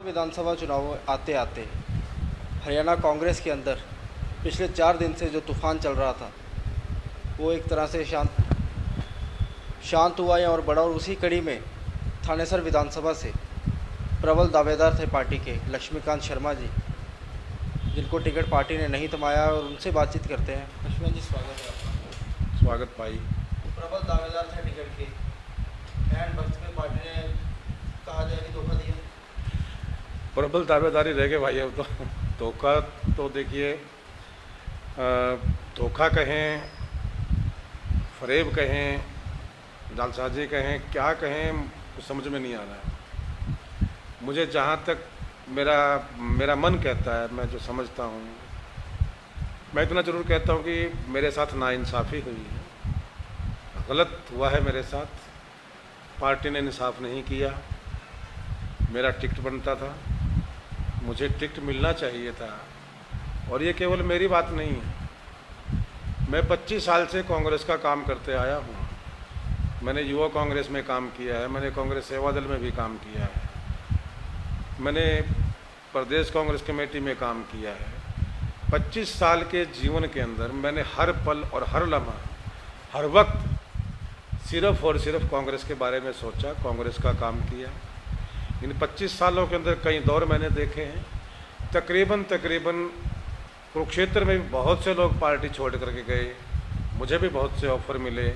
विधानसभा चुनाव आते आते हरियाणा कांग्रेस के अंदर पिछले 4 दिन से जो तूफान चल रहा था वो एक तरह से शांत हुआ है और बड़ा। और उसी कड़ी में थानेसर विधानसभा से प्रबल दावेदार थे पार्टी के लक्ष्मीकांत शर्मा जी, जिनको टिकट पार्टी ने नहीं थमाया, और उनसे बातचीत करते हैं। लक्ष्मीकांत जी, स्वागत है आपका। स्वागत भाई। प्रबल दावेदार थे टिकट के, एंड वक्त में पार्टी ने कहा जाए कि धोखा दिया। प्रबल दावेदारी रह गए भाई। अब तो धोखा तो देखिए, धोखा कहें, फरेब कहें, जालसाजी कहें, क्या कहें, कुछ समझ में नहीं आ रहा है मुझे। जहाँ तक मेरा मन कहता है, मैं जो समझता हूँ, मैं इतना ज़रूर कहता हूँ कि मेरे साथ नाइंसाफ़ी हुई है, गलत हुआ है मेरे साथ। पार्टी ने इंसाफ नहीं किया। मेरा टिकट बनता था, मुझे टिकट मिलना चाहिए था। और ये केवल मेरी बात नहीं है, मैं 25 साल से कांग्रेस का काम करते आया हूँ। मैंने युवा कांग्रेस में काम किया है, मैंने कांग्रेस सेवा दल में भी काम किया है, मैंने प्रदेश कांग्रेस कमेटी में काम किया है। 25 साल के जीवन के अंदर मैंने हर पल और हर लम्हा, हर वक्त सिर्फ और सिर्फ कांग्रेस के बारे में सोचा, कांग्रेस का काम किया। इन 25 सालों के अंदर कई दौर मैंने देखे हैं। तकरीबन कुरुक्षेत्र में भी बहुत से लोग पार्टी छोड़ करके गए, मुझे भी बहुत से ऑफर मिले,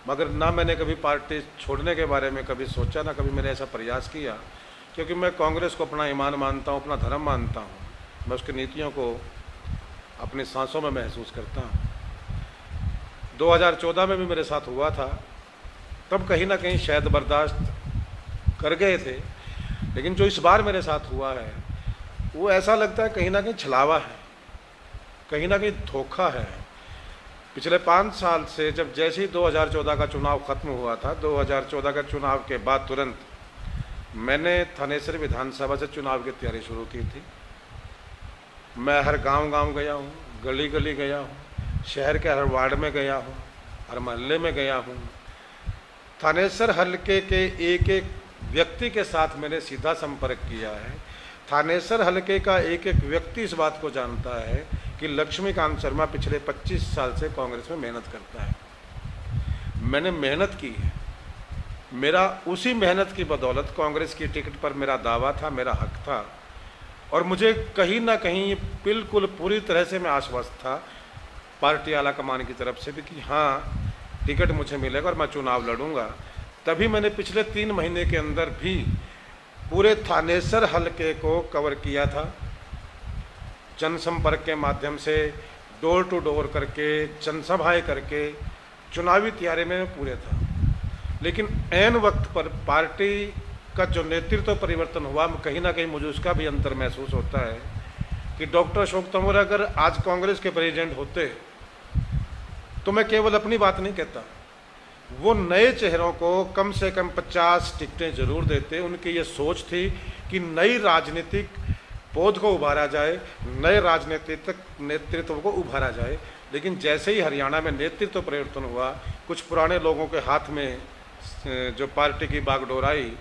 मगर ना मैंने कभी पार्टी छोड़ने के बारे में कभी सोचा, ना कभी मैंने ऐसा प्रयास किया, क्योंकि मैं कांग्रेस को अपना ईमान मानता हूँ, अपना धर्म मानता हूँ। मैं उसकी नीतियों को अपनी सांसों में महसूस करता हूँ। 2014 में भी मेरे साथ हुआ था, तब कहीं ना कहीं शायद बर्दाश्त कर गए थे, लेकिन जो इस बार मेरे साथ हुआ है वो ऐसा लगता है कहीं ना कहीं छलावा है, कहीं ना कहीं धोखा है। पिछले 5 साल से जब जैसे ही 2014 का चुनाव खत्म हुआ था, 2014 का चुनाव के बाद तुरंत मैंने थानेसर विधानसभा से चुनाव की तैयारी शुरू की थी। मैं हर गांव गया हूँ, गली गली गया हूँ, शहर के हर वार्ड में गया हूँ, हर मोहल्ले में गया हूँ। थानेसर हल्के के एक एक व्यक्ति के साथ मैंने सीधा संपर्क किया है। थानेसर हल्के का एक एक व्यक्ति इस बात को जानता है कि लक्ष्मीकांत शर्मा पिछले 25 साल से कांग्रेस में मेहनत करता है। मैंने मेहनत की है, मेरा उसी मेहनत की बदौलत कांग्रेस की टिकट पर मेरा दावा था, मेरा हक था। और मुझे कहीं ना कहीं बिल्कुल पूरी तरह से मैं आश्वस्त था पार्टी आला कमान की तरफ से भी कि हाँ, टिकट मुझे मिलेगा और मैं चुनाव लड़ूंगा। तभी मैंने पिछले 3 महीने के अंदर भी पूरे थानेसर हल्के को कवर किया था, जनसंपर्क के माध्यम से, डोर टू डोर करके, जनसभाएं करके, चुनावी तैयारी में पूरे था। लेकिन ऐन वक्त पर पार्टी का जो नेतृत्व परिवर्तन हुआ, कहीं ना कहीं मुझे उसका भी अंतर महसूस होता है कि डॉक्टर अशोक तंवर अगर आज कांग्रेस के प्रेसिडेंट होते तो मैं केवल अपनी बात नहीं कहता, वो नए चेहरों को कम से कम 50 टिकटें जरूर देते। उनकी ये सोच थी कि नई राजनीतिक पौध को उभारा जाए, नए राजनीतिक नेतृत्व को उभारा जाए। लेकिन जैसे ही हरियाणा में नेतृत्व परिवर्तन हुआ, कुछ पुराने लोगों के हाथ में जो पार्टी की बागडोर आई,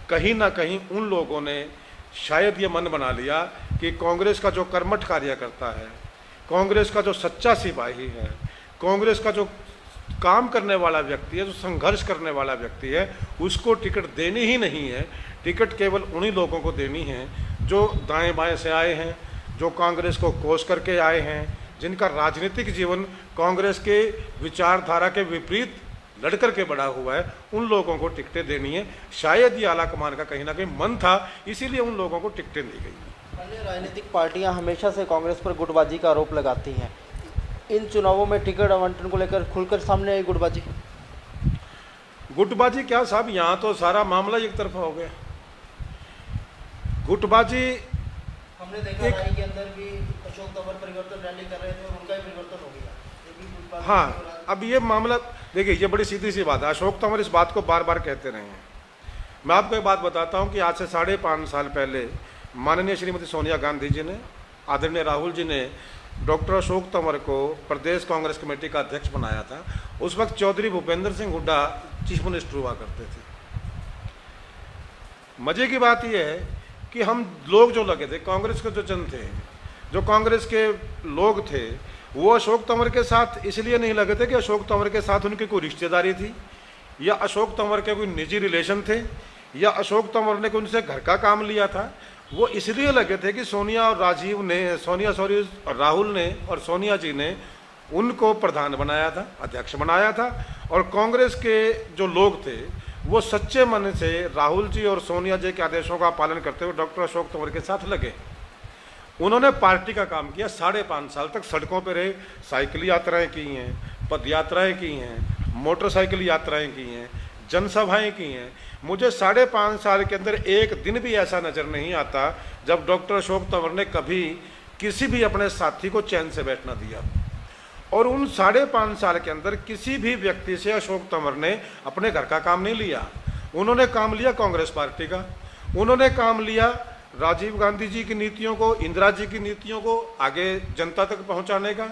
कहीं ना कहीं उन लोगों ने शायद ये मन बना लिया कि कांग्रेस का जो कर्मठ कार्यकर्ता है, कांग्रेस का जो सच्चा सिपाही है, कांग्रेस का जो काम करने वाला व्यक्ति है, जो संघर्ष करने वाला व्यक्ति है, उसको टिकट देनी ही नहीं है। टिकट केवल उन्हीं लोगों को देनी है जो दाएं बाएं से आए हैं, जो कांग्रेस को कोस करके आए हैं, जिनका राजनीतिक जीवन कांग्रेस के विचारधारा के विपरीत लड़कर के बड़ा हुआ है। उन लोगों को टिकटें देनी है। शायद ये आला कमान का कहीं ना कहीं मन था, इसीलिए उन लोगों को टिकटें दी गई। अन्य राजनीतिक पार्टियां हमेशा से कांग्रेस पर गुटबाजी का आरोप लगाती हैं। इन चुनावों में टिकट आवंटन को लेकर खुलकर सामने आई गुटबाजी। गुटबाजी क्या साहब, यहाँ तो सारा मामला एक तरफा हो गया। गुटबाजी हमने देखा राय के अंदर भी अशोक तंवर परिवर्तन रैली कर रहे थे और उनका ही परिवर्तन हो गया। हाँ, अब ये मामला देखिए, ये बड़ी सीधी सी बात है। अशोक तंवर इस बात को बार बार कहते रहे हैं। मैं आपको एक बात बताता हूँ कि आज से 5.5 साल पहले माननीय श्रीमती सोनिया गांधी जी ने, आदरणीय राहुल जी ने डॉक्टर अशोक तंवर को प्रदेश कांग्रेस कमेटी का अध्यक्ष बनाया था। उस वक्त चौधरी भूपेंद्र सिंह हुड्डा चीफ मिनिस्टर हुआ करते थे। मजे की बात यह है कि हम लोग जो लगे थे, कांग्रेस के जो जन थे, जो कांग्रेस के लोग थे, वो अशोक तंवर के साथ इसलिए नहीं लगे थे कि अशोक तंवर के साथ उनकी कोई रिश्तेदारी थी, या अशोक तंवर के कोई निजी रिलेशन थे, या अशोक तंवर ने उनसे घर का काम लिया था। वो इसलिए लगे थे कि सोनिया और राहुल ने और सोनिया जी ने उनको प्रधान बनाया था, अध्यक्ष बनाया था, और कांग्रेस के जो लोग थे वो सच्चे मन से राहुल जी और सोनिया जी के आदेशों का पालन करते हुए डॉक्टर अशोक तंवर के साथ लगे। उन्होंने पार्टी का काम किया, 5.5 साल तक सड़कों पर रहे, साइकिल यात्राएं की हैं, पद यात्राएं की हैं, मोटरसाइकिल यात्राएं की हैं, जनसभाएं की हैं। मुझे 5.5 साल के अंदर एक दिन भी ऐसा नज़र नहीं आता जब डॉक्टर अशोक तंवर ने कभी किसी भी अपने साथी को चैन से बैठना दिया। और उन 5.5 साल के अंदर किसी भी व्यक्ति से अशोक तंवर ने अपने घर का काम नहीं लिया। उन्होंने काम लिया कांग्रेस पार्टी का, उन्होंने काम लिया राजीव गांधी जी की नीतियों को, इंदिरा जी की नीतियों को आगे जनता तक पहुंचाने का।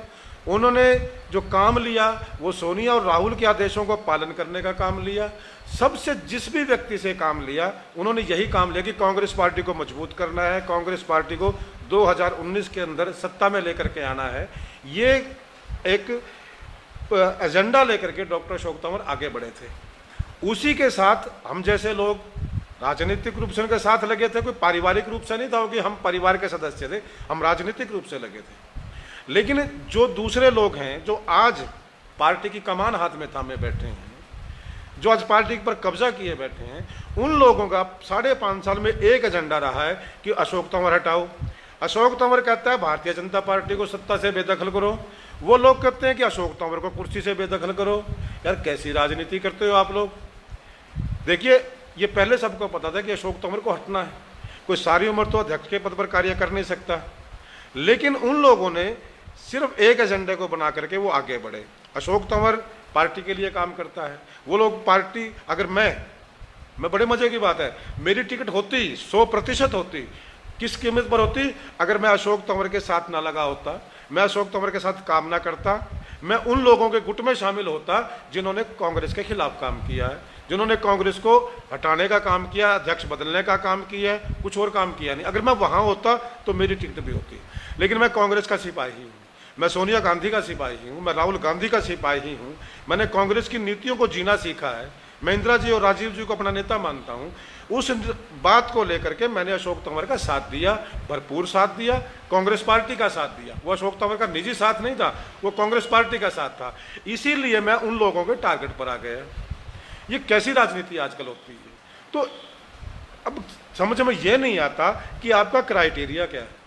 उन्होंने जो काम लिया वो सोनिया और राहुल के आदेशों को पालन करने का काम लिया। सबसे जिस भी व्यक्ति से काम लिया उन्होंने यही काम लिया कि कांग्रेस पार्टी को मजबूत करना है, कांग्रेस पार्टी को 2019 के अंदर सत्ता में लेकर के आना है। ये एक एजेंडा लेकर के डॉक्टर अशोक तंवर आगे बढ़े थे। उसी के साथ हम जैसे लोग राजनीतिक रूप से उनके साथ लगे थे, कोई पारिवारिक रूप से नहीं था कि हम परिवार के सदस्य थे, हम राजनीतिक रूप से लगे थे। लेकिन जो दूसरे लोग हैं जो आज पार्टी की कमान हाथ में थामे बैठे हैं, जो आज पार्टी पर कब्जा किए बैठे हैं, उन लोगों का 5.5 साल में एक एजेंडा रहा है कि अशोक तंवर हटाओ। अशोक तंवर कहता है भारतीय जनता पार्टी को सत्ता से बेदखल करो, वो लोग कहते हैं कि अशोक तंवर को कुर्सी से बेदखल करो। यार कैसी राजनीति करते हो आप लोग। देखिए, ये पहले सबको पता था कि अशोक तंवर को हटना है, कोई सारी उम्र तो अध्यक्ष के पद पर कार्य कर नहीं सकता। लेकिन उन लोगों ने सिर्फ एक एजेंडे को बना करके वो आगे बढ़े। अशोक तंवर पार्टी के लिए काम करता है, वो लोग पार्टी, अगर मैं बड़े मजे की बात है, मेरी टिकट होती 100% होती, किस कीमत पर होती? अगर मैं अशोक तंवर के साथ ना लगा होता, मैं अशोक तंवर के साथ काम ना करता, मैं उन लोगों के गुट में शामिल होता जिन्होंने कांग्रेस के खिलाफ काम किया है, जिन्होंने कांग्रेस को हटाने का काम किया, अध्यक्ष बदलने का काम किया है, कुछ और काम किया नहीं। अगर मैं वहां होता तो मेरी टिकट भी होती। लेकिन मैं कांग्रेस का सिपाही हूँ, मैं सोनिया गांधी का सिपाही हूँ, मैं राहुल गांधी का सिपाही हूँ। मैंने कांग्रेस की नीतियों को जीना सीखा है, मैं इंदिरा जी और राजीव जी को अपना नेता मानता हूँ। उस बात को लेकर के मैंने अशोक तंवर का साथ दिया, भरपूर साथ दिया, कांग्रेस पार्टी का साथ दिया। वो अशोक तंवर का निजी साथ नहीं था, वो कांग्रेस पार्टी का साथ था। इसीलिए मैं उन लोगों के टारगेट पर आ गया। ये कैसी राजनीति आजकल होती है। तो अब समझ में ये नहीं आता कि आपका क्राइटेरिया क्या है।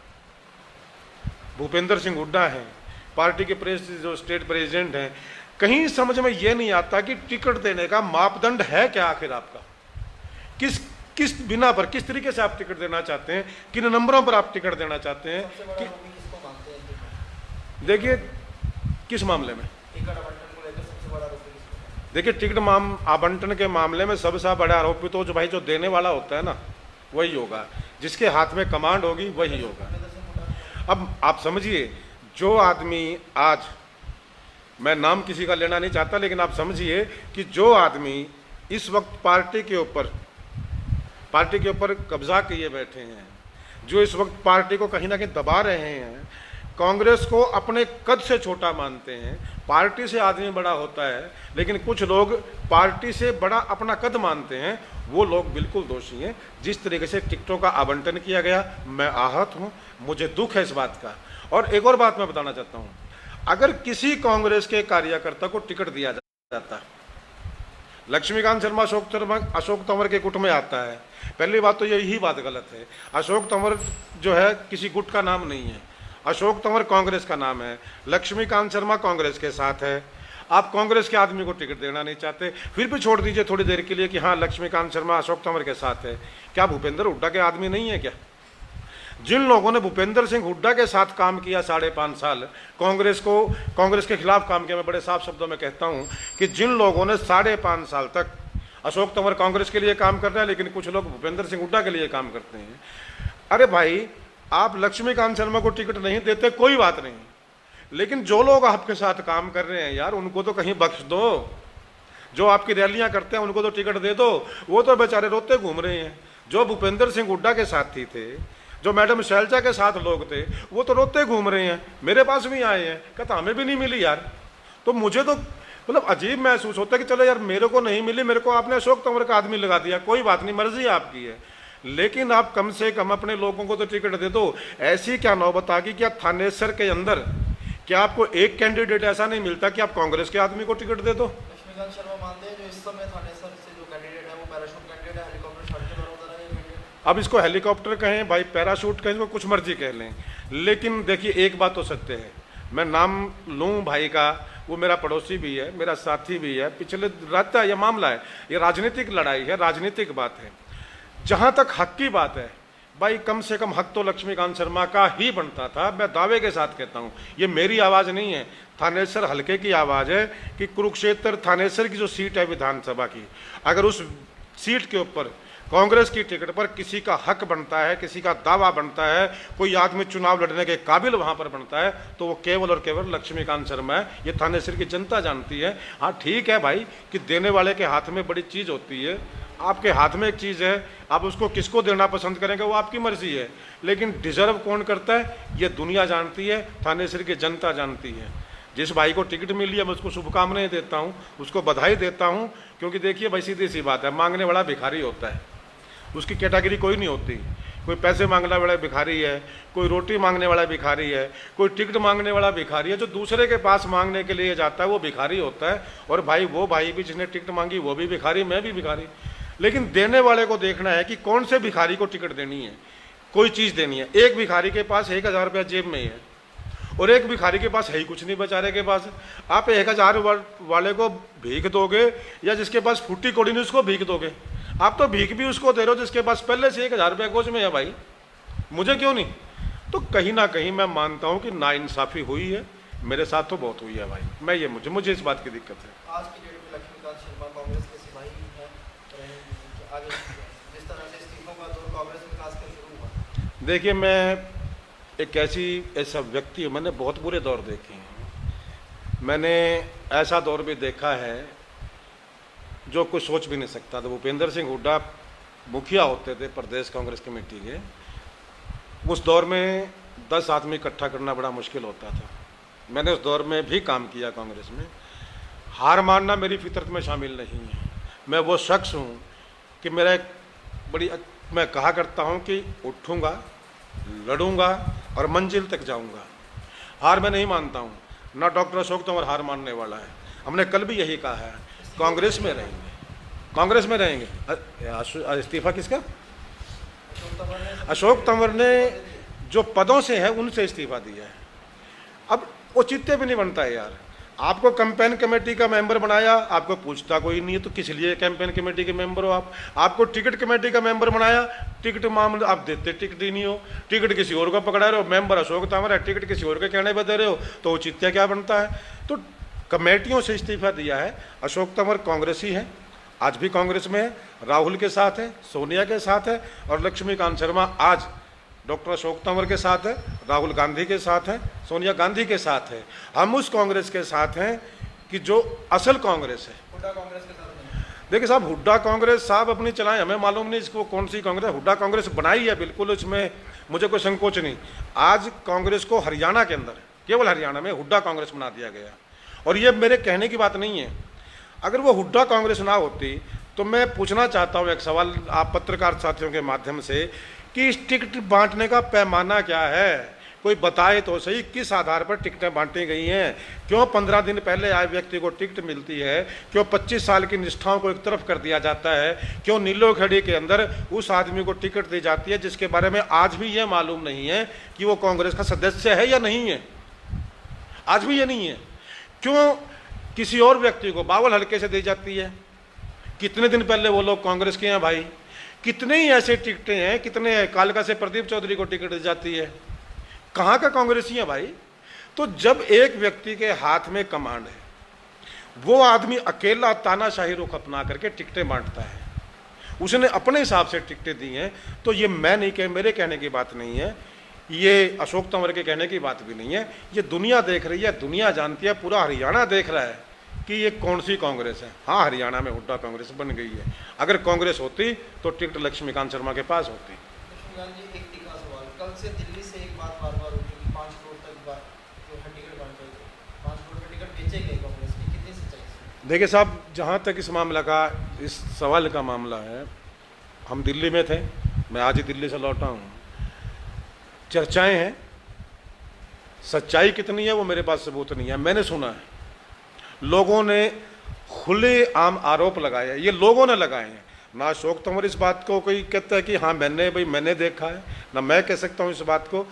भूपेंद्र सिंह हुड्डा हैं, पार्टी के जो स्टेट प्रेसिडेंट हैं, कहीं समझ में ये नहीं आता कि टिकट देने का मापदंड है क्या आखिर आपका। किस बिना पर, किस तरीके से आप टिकट देना चाहते हैं, किन नंबरों पर आप टिकट देना चाहते हैं कि देखिए किस मामले में, देखिए टिकट आवंटन के मामले में सबसे बड़ा आरोपी तो जो देने वाला होता है ना, वही होगा, जिसके हाथ में कमांड होगी वही होगा। अब आप समझिए, जो आदमी आज, मैं नाम किसी का लेना नहीं चाहता, लेकिन आप समझिए कि जो आदमी इस वक्त पार्टी के ऊपर कब्जा किए बैठे हैं, जो इस वक्त पार्टी को कहीं ना कहीं दबा रहे हैं, कांग्रेस को अपने कद से छोटा मानते हैं। पार्टी से आदमी बड़ा होता है, लेकिन कुछ लोग पार्टी से बड़ा अपना कद मानते हैं, वो लोग बिल्कुल दोषी हैं। जिस तरीके से टिकटों का आवंटन किया गया, मैं आहत हूँ, मुझे दुख है इस बात का। और एक और बात मैं बताना चाहता हूँ, अगर किसी कांग्रेस के कार्यकर्ता को टिकट दिया जाता, लक्ष्मीकांत शर्मा अशोक तंवर के गुट में आता है, पहली बात तो यही बात गलत है। अशोक तंवर जो है किसी गुट का नाम नहीं है, अशोक तंवर कांग्रेस का नाम है। लक्ष्मीकांत शर्मा कांग्रेस के साथ है। आप कांग्रेस के आदमी को टिकट देना नहीं चाहते, फिर भी छोड़ दीजिए थोड़ी देर के लिए कि हाँ लक्ष्मीकांत शर्मा अशोक तंवर के साथ है। क्या भूपेंद्र हुड्डा के आदमी नहीं है क्या? जिन लोगों ने भूपेंद्र सिंह हुड्डा के साथ काम किया 5.5 साल, कांग्रेस के खिलाफ काम किया, मैं बड़े साफ शब्दों में कहता हूं कि जिन लोगों ने 5.5 साल तक, अशोक तंवर कांग्रेस के लिए काम कर रहे हैं, लेकिन कुछ लोग भूपेंद्र सिंह हुड्डा के लिए काम करते हैं। अरे भाई, आप लक्ष्मीकांत शर्मा को टिकट नहीं देते कोई बात नहीं, लेकिन जो लोग आपके साथ काम कर रहे हैं यार, उनको तो कहीं बख्श दो। जो आपकी रैलियां करते हैं उनको तो टिकट दे दो, वो तो बेचारे रोते घूम रहे हैं। जो भूपेंद्र सिंह हुड्डा के साथी थे, जो मैडम शैलजा के साथ लोग थे, वो तो रोते घूम रहे हैं, मेरे पास भी आए हैं, कहता हमें भी नहीं मिली यार। तो मुझे तो मतलब अजीब महसूस होता है कि चलो यार मेरे को नहीं मिली, मेरे को आपने अशोक तंवर का आदमी लगा दिया, कोई बात नहीं, मर्जी आपकी है, लेकिन आप कम से कम अपने लोगों को तो टिकट दे दो। ऐसी क्या नौबत आ गई क्या थानेसर के अंदर क्या आपको एक कैंडिडेट ऐसा नहीं मिलता कि आप कांग्रेस के आदमी को टिकट दे दो? लक्ष्मीकांत शर्मा मानते हैं जो इस समय थानेसर से जो कैंडिडेट है वो पैराशूट कैंडिडेट है, हेलीकॉप्टर शॉट के बराबर है ये कैंडिडेट। अब इसको हेलीकॉप्टर कहें भाई, पैराशूट कहें, इसको कुछ मर्जी कह लें, लेकिन देखिए एक बात तो सत्य है, मैं नाम लूँ भाई का, वो मेरा पड़ोसी भी है, मेरा साथी भी है, पिछले रात का यह मामला है, ये राजनीतिक लड़ाई है, राजनीतिक बात है। जहाँ तक हक की बात है भाई, कम से कम हक तो लक्ष्मीकांत शर्मा का ही बनता था। मैं दावे के साथ कहता हूँ, ये मेरी आवाज़ नहीं है, थानेसर हल्के की आवाज़ है कि कुरुक्षेत्र थानेसर की जो सीट है विधानसभा की, अगर उस सीट के ऊपर कांग्रेस की टिकट पर किसी का हक बनता है, किसी का दावा बनता है, कोई आदमी चुनाव लड़ने के काबिल वहां पर बनता है, तो वो केवल और केवल लक्ष्मीकांत शर्मा है। ये थानेसर की जनता जानती है। हाँ ठीक है भाई कि देने वाले के हाथ में बड़ी चीज़ होती है, आपके हाथ में एक चीज़ है, आप उसको किसको देना पसंद करेंगे वो आपकी मर्जी है, लेकिन डिजर्व कौन करता है ये दुनिया जानती है, थानेसर की जनता जानती है। जिस भाई को टिकट मिली है मैं उसको शुभकामनाएं देता हूँ, उसको बधाई देता हूँ, क्योंकि देखिए भाई सीधी सी बात है, मांगने वाला भिखारी होता है, उसकी कैटेगरी कोई नहीं होती। कोई पैसे मांगने वाला भिखारी है, कोई रोटी मांगने वाला भिखारी है, कोई टिकट मांगने वाला भिखारी है। जो दूसरे के पास मांगने के लिए जाता है वो भिखारी होता है। और भाई वो भाई भी जिसने टिकट मांगी वो भी भिखारी, मैं भी भिखारी। लेकिन देने वाले को देखना है कि कौन से भिखारी को टिकट देनी है, कोई चीज़ देनी है। एक भिखारी के पास 1000 रुपया जेब में ही है और एक भिखारी के पास है ही कुछ नहीं बेचारे के पास। आप 1000 वाले को भीख दोगे या जिसके पास फूटी कौड़ी नहीं उसको भीख दोगे? आप तो भीख भी उसको दे रहे हो जिसके पास पहले से 1000 रुपया गोज में है भाई, मुझे क्यों नहीं? तो कहीं ना कहीं मैं मानता हूं कि नाइंसाफी हुई है, मेरे साथ तो बहुत हुई है भाई। मैं ये मुझे इस बात की दिक्कत है। आज की डेट में लक्ष्मीकांत शर्मा कांग्रेस के सिपाही हैं, आगे जिस तरह से इस्तीफों का दौर कांग्रेस में खासकर शुरू हुआ। देखिए मैं एक ऐसा व्यक्ति हूँ, मैंने बहुत बुरे दौर देखे हैं, मैंने ऐसा दौर भी देखा है जो कुछ सोच भी नहीं सकता था। भूपेंद्र सिंह हुड्डा मुखिया होते थे प्रदेश कांग्रेस कमेटी के, उस दौर में 10 आदमी इकट्ठा करना बड़ा मुश्किल होता था। मैंने उस दौर में भी काम किया कांग्रेस में। हार मानना मेरी फितरत में शामिल नहीं है। मैं वो शख्स हूँ कि मैं कहा करता हूँ कि उठूँगा, लड़ूंगा और मंजिल तक जाऊँगा। हार मैं नहीं मानता हूँ, ना डॉक्टर अशोक तंवर हार मानने वाला है। हमने कल भी यही कहा है, कांग्रेस में रहेंगे, कांग्रेस में रहेंगे। इस्तीफा किसका? अशोक तंवर ने जो पदों से है उनसे इस्तीफा दिया है। अब वो चित्ते भी नहीं बनता है यार। आपको कैंपेन कमेटी का मेंबर बनाया, आपको पूछता कोई नहीं है, तो किस लिए कैंपेन कमेटी के मेंबर हो आप? आपको टिकट कमेटी का मेंबर बनाया, टिकट मामले आप देते टिकट ही नहीं हो, टिकट किसी और को पकड़ा रहे हो, मेंबर अशोक तंवर है, टिकट किसी और के कहने पर दे रहे हो, तो वो चित्ते क्या बनता है? तो कमेटियों से इस्तीफा दिया है। अशोक तंवर कांग्रेसी है, आज भी कांग्रेस में है, राहुल के साथ है, सोनिया के साथ है, और लक्ष्मीकांत शर्मा आज डॉक्टर अशोक तंवर के साथ है, राहुल गांधी के साथ है, सोनिया गांधी के साथ है। हम उस कांग्रेस के साथ हैं कि जो असल कांग्रेस है। हुड्डा कांग्रेस के साथ नहीं। देखिए साहब, हुड्डा कांग्रेस साहब अपनी चलाएं, हमें मालूम नहीं इसको कौन सी कांग्रेस। हुड्डा कांग्रेस बनाई है बिल्कुल, इसमें मुझे कोई संकोच नहीं। आज कांग्रेस को हरियाणा के अंदर, केवल हरियाणा में हुड्डा कांग्रेस बना दिया गया। और ये मेरे कहने की बात नहीं है। अगर वो हुड्डा कांग्रेस ना होती तो मैं पूछना चाहता हूँ एक सवाल आप पत्रकार साथियों के माध्यम से कि इस टिकट बांटने का पैमाना क्या है? कोई बताए तो सही, किस आधार पर टिकटें बांटी गई हैं? क्यों 15 दिन पहले आए व्यक्ति को टिकट मिलती है? क्यों 25 साल की निष्ठाओं को एक तरफ कर दिया जाता है? क्यों नीलोखड़ी के अंदर उस आदमी को टिकट दी जाती है जिसके बारे में आज भी ये मालूम नहीं है कि वो कांग्रेस का सदस्य है या नहीं है? आज भी ये नहीं है। क्यों किसी और व्यक्ति को बावल हल्के से दी जाती है? कितने दिन पहले वो लोग कांग्रेस के हैं भाई? कितने ही ऐसे टिकटें हैं, कितने कालका से प्रदीप चौधरी को टिकट दी जाती है? कहाँ का कांग्रेसी है भाई? तो जब एक व्यक्ति के हाथ में कमांड है, वो आदमी अकेला तानाशाही रुख अपना करके टिकटें बांटता है, उसने अपने हिसाब से टिकटें दी हैं, तो ये मैं नहीं कह, मेरे कहने की बात नहीं है, ये अशोक तंवर के कहने की बात भी नहीं है। ये दुनिया देख रही है, दुनिया जानती है, पूरा हरियाणा देख रहा है कि ये कौन सी कांग्रेस है। हाँ, हरियाणा में हुड्डा कांग्रेस बन गई है। अगर कांग्रेस होती तो टिकट लक्ष्मीकांत शर्मा के पास होती। लक्ष्मीकांत जी, एक टीका सवाल, कल से दिल्ली से एक बात बार बार उठी कि 5 करोड़ तक जो है टिकट बांटे गए, 5 करोड़ के टिकट बेचे गए कांग्रेस की, कितनी सच्चाई है? देखिए साहब, जहाँ तक इस मामला का, इस सवाल का मामला है, हम दिल्ली में थे, मैं आज ही दिल्ली से लौटा हूँ। चर्चाएं हैं, सच्चाई कितनी है वो मेरे पास सबूत नहीं है। मैंने सुना है, लोगों ने खुले आम आरोप लगाए, ये लोगों ने लगाए हैं। ना अशोक तंवर इस बात को कोई कहता है कि हाँ मैंने देखा है, ना मैं कह सकता हूँ इस बात को।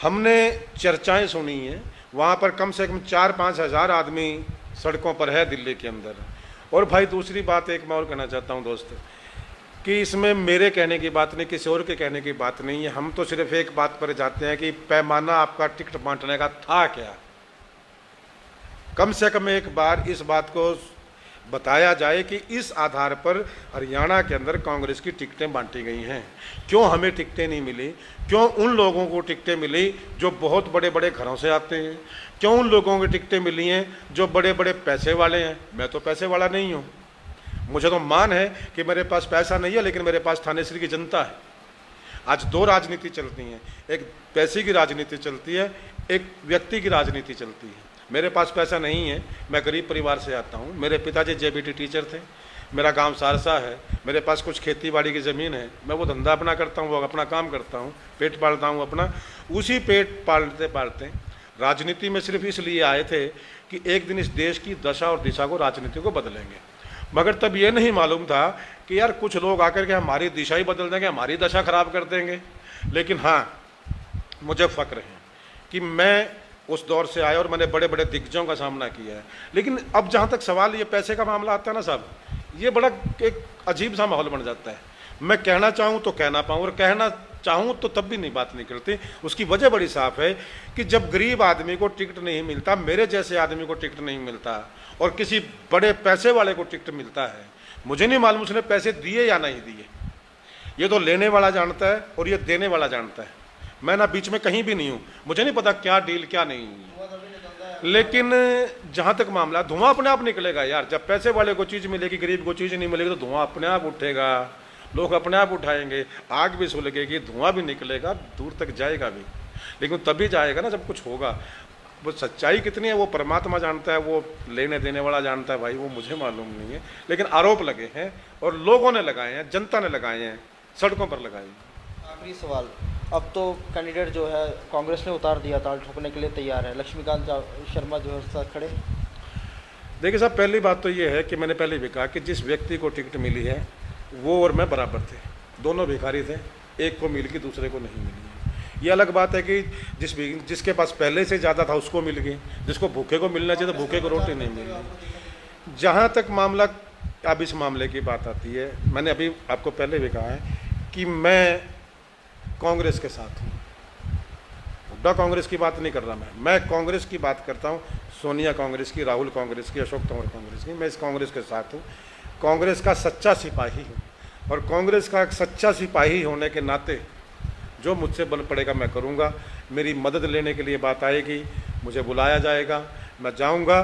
हमने चर्चाएं सुनी हैं, वहाँ पर कम से कम 4-5 हज़ार आदमी सड़कों पर है दिल्ली के अंदर। और भाई दूसरी बात एक मैं और कहना चाहता हूँ दोस्त, कि इसमें मेरे कहने की बात नहीं, किसी और के कहने की बात नहीं है। हम तो सिर्फ एक बात पर जाते हैं कि पैमाना आपका टिकट बांटने का था क्या। कम से कम एक बार इस बात को बताया जाए कि इस आधार पर हरियाणा के अंदर कांग्रेस की टिकटें बांटी गई हैं। क्यों हमें टिकटें नहीं मिली? क्यों उन लोगों को टिकटें मिली जो बहुत बड़े बड़े घरों से आते हैं? क्यों उन लोगों की टिकटें मिली हैं जो बड़े बड़े पैसे वाले हैं? मैं तो पैसे वाला नहीं हूँ। मुझे तो मान है कि मेरे पास पैसा नहीं है, लेकिन मेरे पास थानेसर की जनता है। आज 2 राजनीति चलती हैं, एक पैसे की राजनीति चलती है, एक व्यक्ति की राजनीति चलती है। मेरे पास पैसा नहीं है, मैं गरीब परिवार से आता हूँ। मेरे पिताजी जेबीटी टीचर थे, मेरा गांव सारसा है, मेरे पास कुछ खेती बाड़ी की ज़मीन है, मैं वो धंधा अपना करता हूँ, वो अपना काम करता हूँ, पेट पालता हूँ अपना। उसी पेट पालते पालते राजनीति में सिर्फ इसलिए आए थे कि एक दिन इस देश की दशा और दिशा को, राजनीति को बदलेंगे। मगर तब ये नहीं मालूम था कि यार कुछ लोग आकर के हमारी दिशा ही बदल देंगे, हमारी दशा खराब कर देंगे। लेकिन हाँ, मुझे फ़क्र है कि मैं उस दौर से आया और मैंने बड़े बड़े दिग्गजों का सामना किया है। लेकिन अब जहाँ तक सवाल ये पैसे का मामला आता है ना साहब, ये बड़ा एक अजीब सा माहौल बन जाता है। मैं कहना चाहूँ तो कह ना पाऊँ, और कहना चाहूँ तो तब भी नहीं बात निकलती। उसकी वजह बड़ी साफ है कि जब गरीब आदमी को टिकट नहीं मिलता, मेरे जैसे आदमी को टिकट नहीं मिलता, और किसी बड़े पैसे वाले को टिकट मिलता है, मुझे नहीं मालूम उसने पैसे दिए या नहीं दिए। ये तो लेने वाला जानता है और ये देने वाला जानता है। मैं ना बीच में कहीं भी नहीं हूँ, मुझे नहीं पता क्या डील क्या नहीं हुई। लेकिन जहाँ तक मामला, धुआं अपने आप निकलेगा यार। जब पैसे वाले को चीज़ मिलेगी, गरीब को चीज़ नहीं मिलेगी, तो धुआं अपने आप उठेगा, लोग अपने आप उठाएंगे, आग भी सुलगेगी, धुआं भी निकलेगा, दूर तक जाएगा भी। लेकिन तभी जाएगा ना जब कुछ होगा। वो सच्चाई कितनी है वो परमात्मा जानता है, वो लेने देने वाला जानता है भाई, वो मुझे मालूम नहीं है। लेकिन आरोप लगे हैं और लोगों ने लगाए हैं, जनता ने लगाए हैं, सड़कों पर लगाए हैं। आखिरी सवाल, अब तो कैंडिडेट जो है कांग्रेस ने उतार दिया, ताल ठोकने के लिए तैयार है, लक्ष्मीकांत शर्मा जो है उसके साथ खड़े। देखिए साहब, पहली बात तो ये है कि मैंने पहले भी कहा कि जिस व्यक्ति को टिकट मिली है वो और मैं बराबर थे, दोनों भिखारी थे, एक को मिल गई दूसरे को नहीं मिली। ये अलग बात है कि जिसके पास पहले से ज़्यादा था उसको मिल गई, जिसको भूखे को मिलना चाहिए तो भूखे को रोटी नहीं मिली। जहाँ तक मामला, अब इस मामले की बात आती है, मैंने अभी आपको पहले भी कहा है कि मैं कांग्रेस के साथ हूँ। हुड्डा कांग्रेस की बात नहीं कर रहा मैं कांग्रेस की बात करता हूँ। सोनिया कांग्रेस की, राहुल कांग्रेस की, अशोक तंवर कांग्रेस की, मैं इस कांग्रेस के साथ हूँ। कांग्रेस का सच्चा सिपाही हूँ, और कांग्रेस का एक सच्चा सिपाही होने के नाते जो मुझसे बल पड़ेगा मैं करूँगा। मेरी मदद लेने के लिए बात आएगी, मुझे बुलाया जाएगा, मैं जाऊँगा।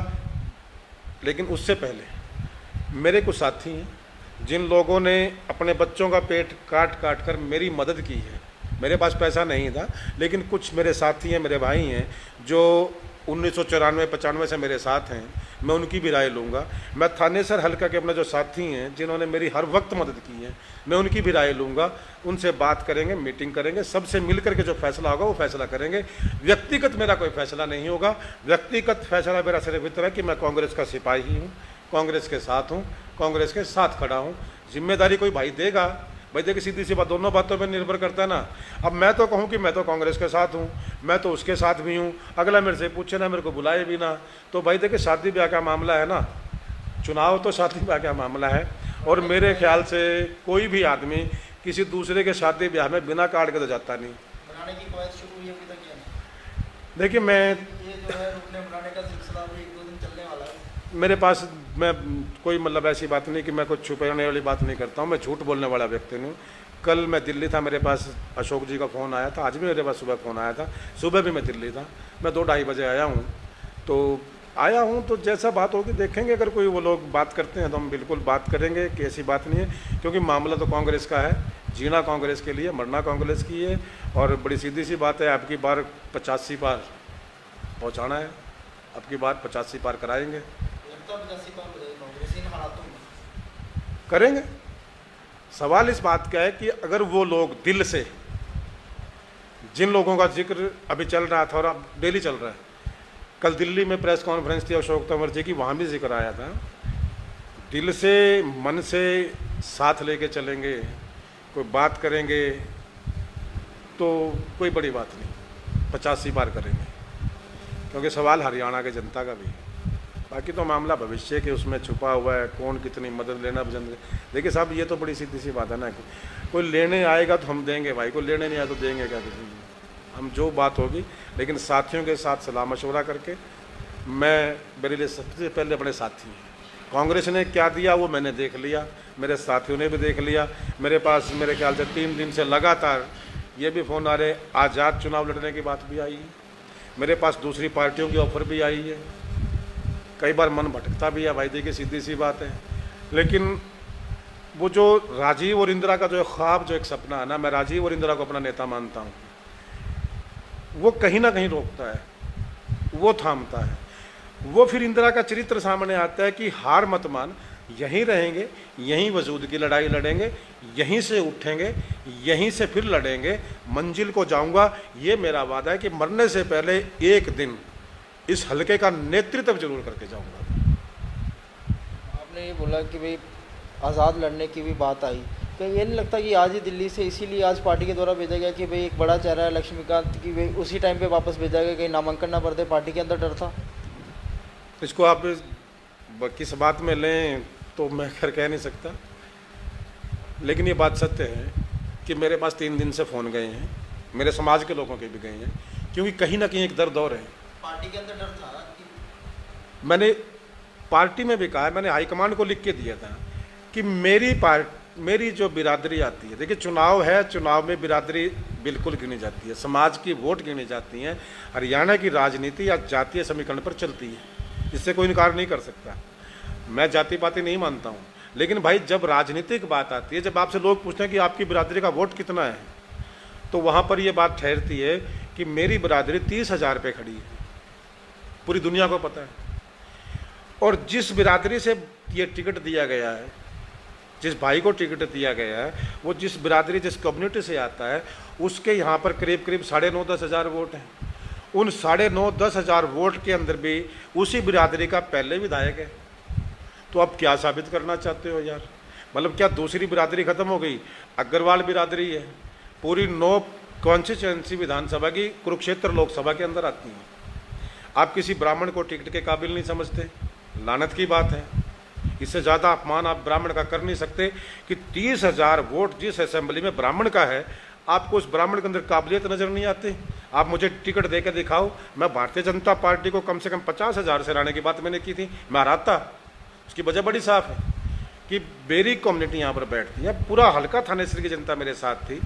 लेकिन उससे पहले मेरे कुछ साथी हैं जिन लोगों ने अपने बच्चों का पेट काट काट कर मेरी मदद की है। मेरे पास पैसा नहीं था, लेकिन कुछ मेरे साथी हैं, मेरे भाई हैं जो 1994-95 से मेरे साथ हैं, मैं उनकी भी राय लूँगा। मैं थानेसर हल्का के अपने जो साथी हैं जिन्होंने मेरी हर वक्त मदद की है, मैं उनकी भी राय लूँगा। उनसे बात करेंगे, मीटिंग करेंगे, सबसे मिल करके जो फैसला होगा वो फैसला करेंगे। व्यक्तिगत मेरा कोई फैसला नहीं होगा। व्यक्तिगत फैसला मेरा सिर्फ इतना है कि मैं कांग्रेस का सिपाही हूँ, कांग्रेस के साथ हूँ, कांग्रेस के साथ खड़ा हूँ। जिम्मेदारी कोई भाई देगा, भाई देखिए सीधी सी बात, दोनों बातों पर निर्भर करता है ना। अब मैं तो कहूँ कि मैं तो कांग्रेस के साथ हूँ, मैं तो उसके साथ भी हूँ, अगला मेरे से पूछे ना, मेरे को बुलाए भी ना, तो भाई देखिए शादी ब्याह का मामला है ना, चुनाव तो शादी ब्याह का मामला है। और मेरे ख्याल से कोई भी आदमी किसी दूसरे के शादी ब्याह में बिना कार्ड के तो जाता नहीं। बनाने की कवायद शुरू हुई अभी तक या नहीं? देखिए मैं, ये जो है रुकने बनाने का सिलसिला भी 1-2 दिन चलने वाला है। मेरे पास मैं कोई मतलब ऐसी बात नहीं कि मैं कुछ छुपाने वाली बात नहीं करता हूँ, मैं झूठ बोलने वाला व्यक्ति नहीं। कल मैं दिल्ली था, मेरे पास अशोक जी का फ़ोन आया था, आज भी मेरे पास सुबह फ़ोन आया था, सुबह भी मैं दिल्ली था, मैं 2-2:30 बजे आया हूँ। तो आया हूँ तो जैसा बात होगी देखेंगे, अगर कोई वो लोग बात करते हैं तो हम बिल्कुल बात करेंगे कि ऐसी बात नहीं है, क्योंकि मामला तो कांग्रेस का है, जीना कांग्रेस के लिए, मरना कांग्रेस की है। और बड़ी सीधी सी बात है, आपकी बार 85 पार पहुँचाना है, आपकी बार 85 पार कराएंगे, करेंगे। सवाल इस बात का है कि अगर वो लोग दिल से, जिन लोगों का जिक्र अभी चल रहा था और अब डेली चल रहा है, कल दिल्ली में प्रेस कॉन्फ्रेंस थी अशोक तंवर जी की, वहाँ भी जिक्र आया था, दिल से मन से साथ लेके चलेंगे, कोई बात करेंगे तो कोई बड़ी बात नहीं, 85 पार करेंगे, क्योंकि सवाल हरियाणा के जनता का भी है। बाकी तो मामला भविष्य के उसमें छुपा हुआ है, कौन कितनी मदद लेना पसंद। देखिए साहब, ये तो बड़ी सीधी सी बात है ना, कोई लेने आएगा तो हम देंगे भाई, कोई लेने नहीं आया तो देंगे क्या किसी को, हम जो बात होगी। लेकिन साथियों के साथ सलाह मशवरा करके, मेरे लिए सबसे पहले अपने साथी हैं, कांग्रेस ने क्या दिया वो मैंने देख लिया, मेरे साथियों ने भी देख लिया। मेरे पास मेरे ख्याल से 3 दिन से लगातार ये भी फ़ोन आ रहे, आज़ाद चुनाव लड़ने की बात भी आई है, मेरे पास दूसरी पार्टियों की ऑफ़र भी आई है, कई बार मन भटकता भी है भाई, देखिए सीधी सी बात है। लेकिन वो जो राजीव और इंदिरा का जो ख्वाब, जो एक सपना है ना, मैं राजीव और इंदिरा को अपना नेता मानता हूँ, वो कहीं ना कहीं रोकता है, वो थामता है। वो फिर इंदिरा का चरित्र सामने आता है कि हार मत मान, यहीं रहेंगे, यहीं वजूद की लड़ाई लड़ेंगे, यहीं से उठेंगे, यहीं से फिर लड़ेंगे, मंजिल को जाऊंगा, ये मेरा वादा है कि मरने से पहले एक दिन इस हलके का नेतृत्व जरूर करके जाऊंगा। आपने ये बोला कि भाई आज़ाद लड़ने की भी बात आई, कहीं ये नहीं लगता कि आज ही दिल्ली से इसीलिए आज पार्टी के द्वारा भेजा गया कि भाई एक बड़ा चेहरा है लक्ष्मीकांत की, भाई उसी टाइम पे वापस भेजा गया, कहीं नामांकन ना भर दे, पार्टी के अंदर डर था? इसको आप किस बात में लें तो मैं खैर कह नहीं सकता, लेकिन ये बात सत्य है कि मेरे पास 3 दिन से फ़ोन गए हैं, मेरे समाज के लोगों के भी गए हैं, क्योंकि कहीं ना कहीं एक दर्द और है। पार्टी के अंदर डर था मैंने पार्टी में भी कहा है, मैंने हाईकमान को लिख के दिया था कि मेरी जो बिरादरी आती है, देखिए चुनाव है, चुनाव में बिरादरी बिल्कुल गिनी जाती है, समाज की वोट गिनी जाती हैं। हरियाणा की राजनीति या जातीय समीकरण पर चलती है, इससे कोई इनकार नहीं कर सकता। मैं जाति पाति नहीं मानता हूँ, लेकिन भाई जब राजनीतिक बात आती है, जब आपसे लोग पूछते हैं कि आपकी बिरादरी का वोट कितना है, तो वहाँ पर ये बात ठहरती है कि मेरी बिरादरी 30,000 पे खड़ी है, पूरी दुनिया को पता है। और जिस बिरादरी से ये टिकट दिया गया है, जिस भाई को टिकट दिया गया है, वो जिस बिरादरी, जिस कम्युनिटी से आता है, उसके यहाँ पर करीब करीब 9,500-10 हज़ार वोट हैं। उन 9,500-10 हज़ार वोट के अंदर भी उसी बिरादरी का पहले विधायक है। तो अब क्या साबित करना चाहते हो यार? मतलब क्या दूसरी बिरादरी खत्म हो गई? अग्रवाल बिरादरी है, पूरी 9 कॉन्स्टिट्यूएंसी विधानसभा की कुरुक्षेत्र लोकसभा के अंदर आती है। आप किसी ब्राह्मण को टिकट के काबिल नहीं समझते, लानत की बात है। इससे ज़्यादा अपमान आप ब्राह्मण का कर नहीं सकते कि 30,000 वोट जिस असेंबली में ब्राह्मण का है, आपको उस ब्राह्मण के अंदर काबिलियत नज़र नहीं आती। आप मुझे टिकट दे के दिखाओ, मैं भारतीय जनता पार्टी को कम से कम 50,000 से हराने की बात मैंने की थी, मैं हराता। उसकी वजह बड़ी साफ है कि मेरी कम्युनिटी यहाँ पर बैठती है, पूरा हल्का थानेसर की जनता मेरे साथ थी,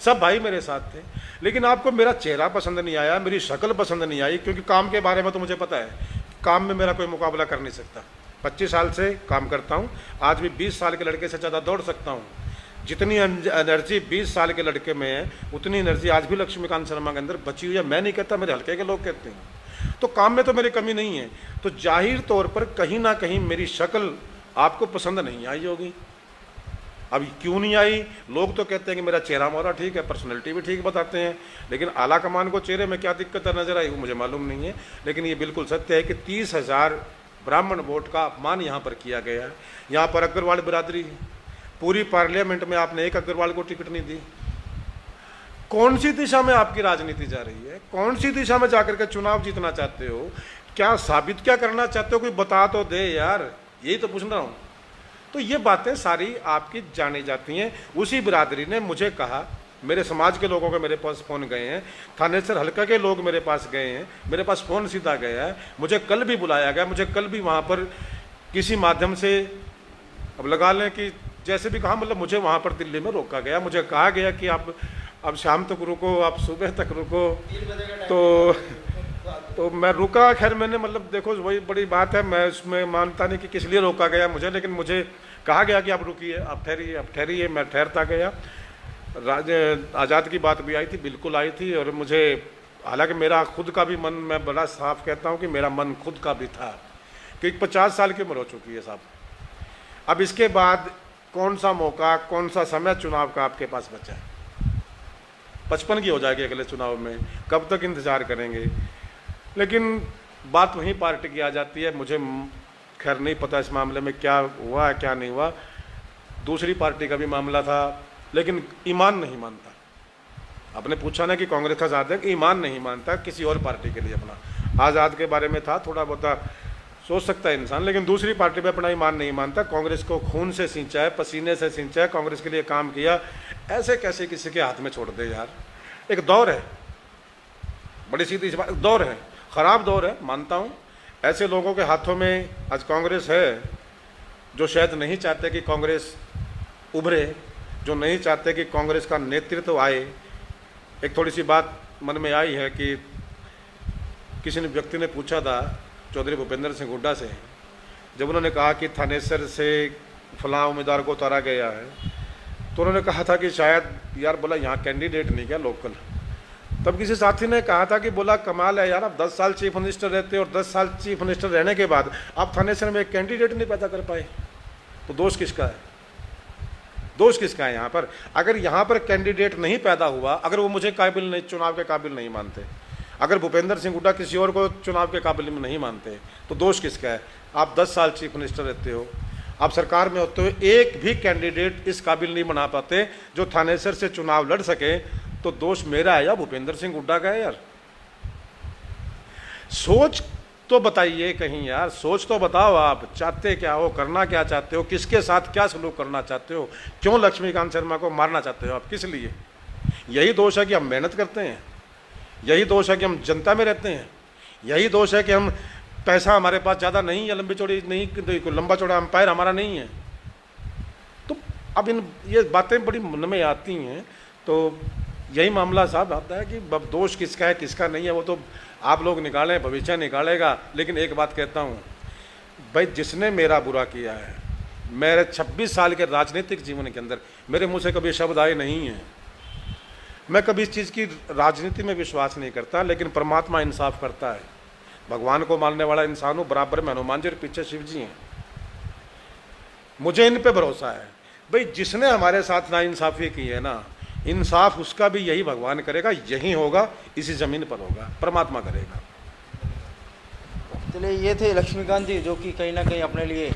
सब भाई मेरे साथ थे। लेकिन आपको मेरा चेहरा पसंद नहीं आया, मेरी शक्ल पसंद नहीं आई, क्योंकि काम के बारे में तो मुझे पता है, काम में मेरा कोई मुकाबला कर नहीं सकता। 25 साल से काम करता हूँ, आज भी 20 साल के लड़के से ज़्यादा दौड़ सकता हूँ। जितनी एनर्जी 20 साल के लड़के में है, उतनी एनर्जी आज भी लक्ष्मीकांत शर्मा के अंदर बची हुई है। मैं नहीं कहता, मेरे हल्के के लोग कहते हैं। तो काम में तो मेरी कमी नहीं है, तो जाहिर तौर पर कहीं ना कहीं मेरी शक्ल आपको पसंद नहीं आई होगी। अब क्यों नहीं आई? लोग तो कहते हैं कि मेरा चेहरा मोहरा ठीक है, पर्सनैलिटी भी ठीक बताते हैं, लेकिन आला कमान को चेहरे में क्या दिक्कत नजर आई वो मुझे मालूम नहीं है। लेकिन ये बिल्कुल सत्य है कि 30,000 ब्राह्मण वोट का अपमान यहाँ पर किया गया है। यहाँ पर अग्रवाल बिरादरी, पूरी पार्लियामेंट में आपने एक अग्रवाल को टिकट नहीं दी। कौन सी दिशा में आपकी राजनीति जा रही है? कौन सी दिशा में जाकर के चुनाव जीतना चाहते हो? क्या साबित क्या करना चाहते हो? कोई बता तो दे यार, यही तो पूछ रहा हूँ। तो ये बातें सारी आपकी जानी जाती हैं। उसी बिरादरी ने मुझे कहा, मेरे समाज के लोगों के मेरे पास फ़ोन गए हैं, थानेसर हल्का के लोग मेरे पास गए हैं, मेरे पास फ़ोन सीधा गया है, मुझे कल भी बुलाया गया, मुझे कल भी वहाँ पर किसी माध्यम से, अब लगा लें कि जैसे भी कहा, मतलब मुझे वहाँ पर दिल्ली में रोका गया। मुझे कहा गया कि आप अब शाम तक रुको, आप सुबह तक रुको। तो तो मैं रुका, खैर मैंने मतलब देखो वही बड़ी बात है, मैं उसमें मानता नहीं कि किस लिए रोका गया मुझे, लेकिन मुझे कहा गया कि आप रुकिए, आप ठहरिए, आप ठहरिए। मैं ठहरता गया। आज़ाद की बात भी आई थी, बिल्कुल आई थी। और मुझे हालांकि मेरा खुद का भी मन, मैं बड़ा साफ कहता हूँ कि मेरा मन खुद का भी था कि 50 साल की उम्र हो चुकी है साहब, अब इसके बाद कौन सा मौका, कौन सा समय चुनाव का आपके पास बचा है? 55 की हो जाएगी अगले चुनाव में, कब तक इंतज़ार करेंगे? लेकिन बात वहीं पार्टी की आ जाती है। मुझे खैर नहीं पता इस मामले में क्या हुआ है क्या नहीं हुआ, दूसरी पार्टी का भी मामला था, लेकिन ईमान नहीं मानता। आपने पूछा ना कि कांग्रेस का आज़ाद है, कि ईमान नहीं मानता किसी और पार्टी के लिए अपना। आज़ाद के बारे में था थोड़ा बहुत सोच सकता है इंसान, लेकिन दूसरी पार्टी पे अपना ईमान नहीं मानता। कांग्रेस को खून से सींचा है, पसीने से सींचा है, कांग्रेस के लिए काम किया, ऐसे कैसे किसी के हाथ में छोड़ दे यार? एक दौर है, बड़ी सीधी सी बात, दौर है, ख़राब दौर है, मानता हूँ। ऐसे लोगों के हाथों में आज कांग्रेस है जो शायद नहीं चाहते कि कांग्रेस उभरे, जो नहीं चाहते कि कांग्रेस का नेतृत्व आए। एक थोड़ी सी बात मन में आई है कि किसी ने व्यक्ति ने पूछा था चौधरी भूपेंद्र सिंह हुड्डा से, जब उन्होंने कहा कि थानेसर से फलां उम्मीदवार को उतारा गया है, तो उन्होंने कहा था कि शायद यार, बोला यहाँ कैंडिडेट नहीं क्या लोकल। तब किसी साथी ने कहा था कि बोला कमाल है यार, आप 10 साल चीफ मिनिस्टर रहते और 10 साल चीफ मिनिस्टर रहने के बाद आप थानेसर में एक कैंडिडेट नहीं पैदा कर पाए, तो दोष किसका है? दोष किसका है यहाँ पर? अगर यहाँ पर कैंडिडेट नहीं पैदा हुआ, अगर वो मुझे काबिल नहीं, चुनाव के काबिल नहीं मानते, अगर भूपेंद्र सिंह हुड्डा किसी और को चुनाव के काबिल में नहीं मानते, तो दोष किसका है? आप 10 साल चीफ मिनिस्टर रहते हो, आप सरकार में होते हुए एक भी कैंडिडेट इस काबिल नहीं बना पाते जो थानेसर से चुनाव लड़ सके, तो दोष मेरा है या भूपेंद्र सिंह हुड्डा का है? यार सोच तो बताइए कहीं यार, सोच तो बताओ, आप चाहते क्या हो, करना क्या चाहते हो, किसके साथ क्या सलूक करना चाहते हो, क्यों लक्ष्मीकांत शर्मा को मारना चाहते हो आप, किस लिए? यही दोष है कि हम मेहनत करते हैं, यही दोष है कि हम जनता में रहते हैं, यही दोष है कि हम पैसा हमारे पास ज़्यादा नहीं है, लंबी चौड़ी नहीं, लंबा चौड़ा अंपायर हमारा नहीं है। तो अब ये बातें बड़ी मन में आती हैं, तो यही मामला साहब आता है कि अब दोष किसका है किसका नहीं है, वो तो आप लोग निकालें, भविष्य निकालेगा। लेकिन एक बात कहता हूँ भाई, जिसने मेरा बुरा किया है, मेरे 26 साल के राजनीतिक जीवन के अंदर मेरे मुंह से कभी शब्द आए नहीं हैं। मैं कभी इस चीज़ की राजनीति में विश्वास नहीं करता, लेकिन परमात्मा इंसाफ करता है। भगवान को मानने वाला इंसान हूँ, बराबर में हनुमान जी और पीछे शिव जी हैं। मुझे इन पे भरोसा है भाई, जिसने हमारे साथ नाइंसाफ़ी की है ना, इंसाफ उसका भी यही भगवान करेगा, यही होगा, इसी ज़मीन पर होगा, परमात्मा करेगा। चलिए, ये थे लक्ष्मीकांत जी, जो कि कहीं ना कहीं अपने लिए